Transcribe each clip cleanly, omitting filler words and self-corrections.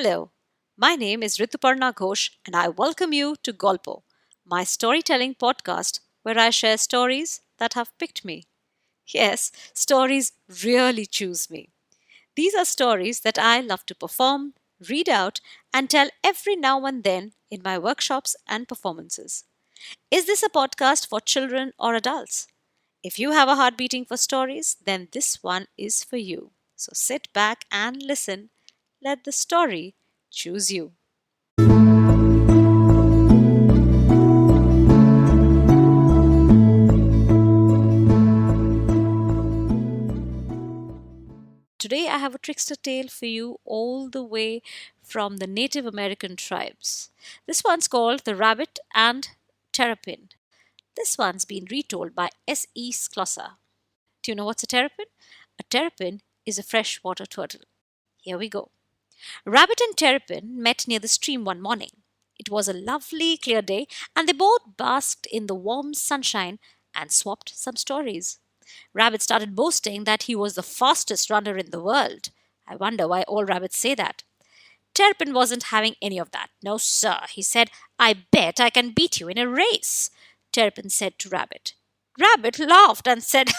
Hello, my name is Rituparna Ghosh and I welcome you to Golpo, my storytelling podcast where I share stories that have picked me. Yes, stories really choose me. These are stories that I love to perform, read out, and tell every now and then in my workshops and performances. Is this a podcast for children or adults? If you have a heart beating for stories, then this one is for you. So sit back and listen. Let the story choose you. Today, I have a trickster tale for you all the way from the Native American tribes. This one's called The Rabbit and Terrapin. This one's been retold by S.E. Schlosser. Do you know what's a terrapin? A terrapin is a freshwater turtle. Here we go. Rabbit and Terrapin met near the stream one morning. It was a lovely, clear day, and they both basked in the warm sunshine and swapped some stories. Rabbit started boasting that he was the fastest runner in the world. I wonder why all rabbits say that. Terrapin wasn't having any of that. No, sir, he said. I bet I can beat you in a race. Terrapin said to Rabbit. Rabbit laughed and said,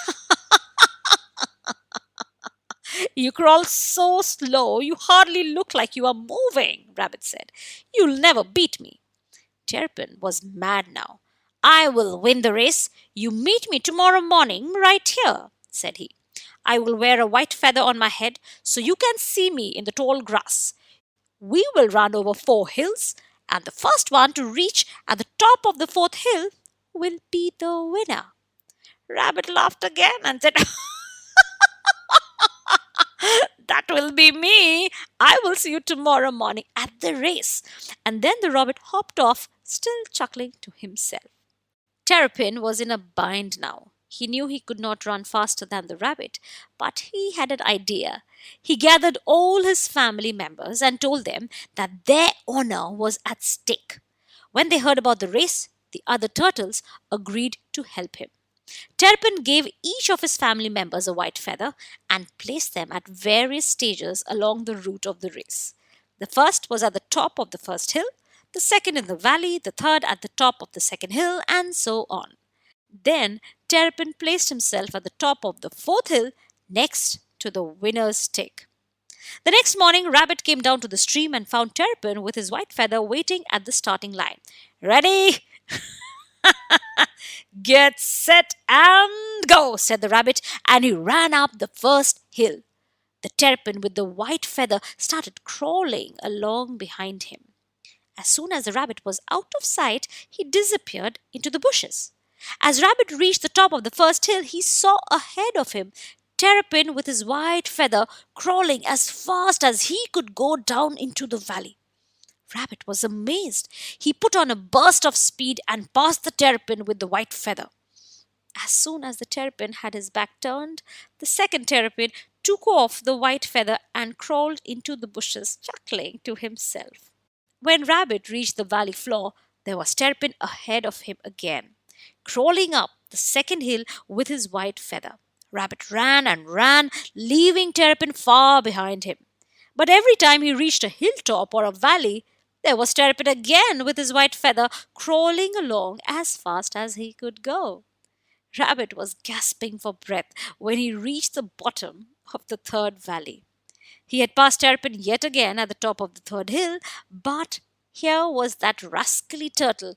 You crawl so slow, you hardly look like you are moving, Rabbit said. You'll never beat me. Terrapin was mad now. I will win the race. You meet me tomorrow morning right here, said he. I will wear a white feather on my head so you can see me in the tall grass. We will run over 4 hills, and the first one to reach at the top of the 4th hill will be the winner. Rabbit laughed again and said, That will be me. I will see you tomorrow morning at the race. And then the rabbit hopped off, still chuckling to himself. Terrapin was in a bind now. He knew he could not run faster than the rabbit, but he had an idea. He gathered all his family members and told them that their honor was at stake. When they heard about the race, the other turtles agreed to help him. Terrapin gave each of his family members a white feather and placed them at various stages along the route of the race. The first was at the top of the first hill, the second in the valley, the third at the top of the second hill, and so on. Then Terrapin placed himself at the top of the 4th hill next to the winner's stake. The next morning, Rabbit came down to the stream and found Terrapin with his white feather waiting at the starting line. Ready? Get set and go, said the rabbit, and he ran up the first hill. The terrapin with the white feather started crawling along behind him. As soon as the rabbit was out of sight, he disappeared into the bushes. As Rabbit reached the top of the first hill, he saw ahead of him Terrapin with his white feather crawling as fast as he could go down into the valley. Rabbit was amazed. He put on a burst of speed and passed the terrapin with the white feather. As soon as the terrapin had his back turned, the second terrapin took off the white feather and crawled into the bushes, chuckling to himself. When Rabbit reached the valley floor, there was Terrapin ahead of him again, crawling up the second hill with his white feather. Rabbit ran and ran, leaving Terrapin far behind him. But every time he reached a hilltop or a valley, there was Terrapin again with his white feather, crawling along as fast as he could go. Rabbit was gasping for breath when he reached the bottom of the 3rd valley. He had passed Terrapin yet again at the top of the 3rd hill, but here was that rascally turtle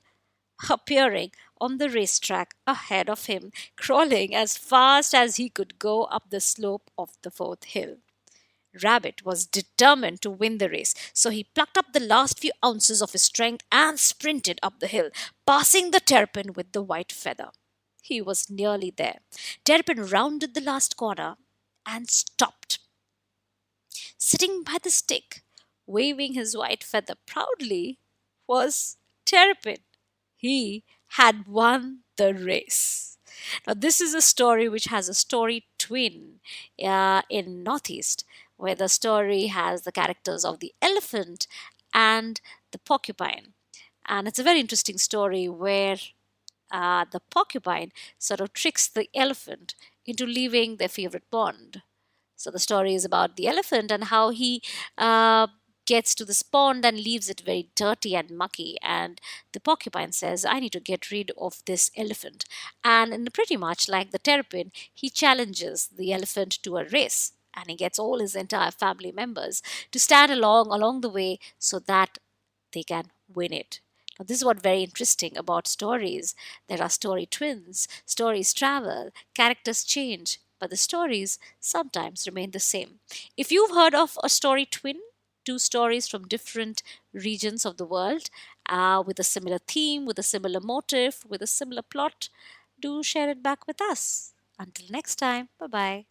appearing on the racetrack ahead of him, crawling as fast as he could go up the slope of the 4th hill. Rabbit was determined to win the race, so he plucked up the last few ounces of his strength and sprinted up the hill, passing the terrapin with the white feather. He was nearly there. Terrapin rounded the last corner and stopped. Sitting by the stick, waving his white feather proudly, was Terrapin. He had won the race. Now, this is a story which has a story twin in Northeast, where the story has the characters of the elephant and the porcupine. And it's a very interesting story where the porcupine sort of tricks the elephant into leaving their favorite pond. So the story is about the elephant and how he gets to this pond and leaves it very dirty and mucky. And the porcupine says, I need to get rid of this elephant. And pretty much like the terrapin, he challenges the elephant to a race. And he gets all his entire family members to stand along the way so that they can win it. Now, this is what very interesting about stories. There are story twins, stories travel, characters change, but the stories sometimes remain the same. If you've heard of a story twin, two stories from different regions of the world, with a similar theme, with a similar motive, with a similar plot, do share it back with us. Until next time, bye bye.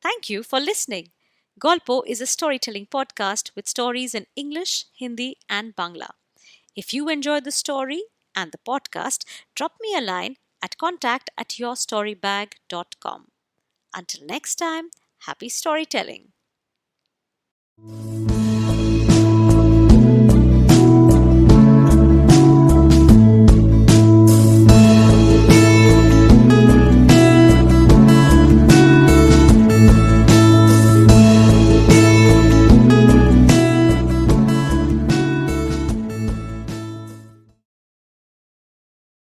Thank you for listening. Golpo is a storytelling podcast with stories in English, Hindi, and Bangla. If you enjoyed the story and the podcast, drop me a line at contact@yourstorybag.com. Until next time, happy storytelling.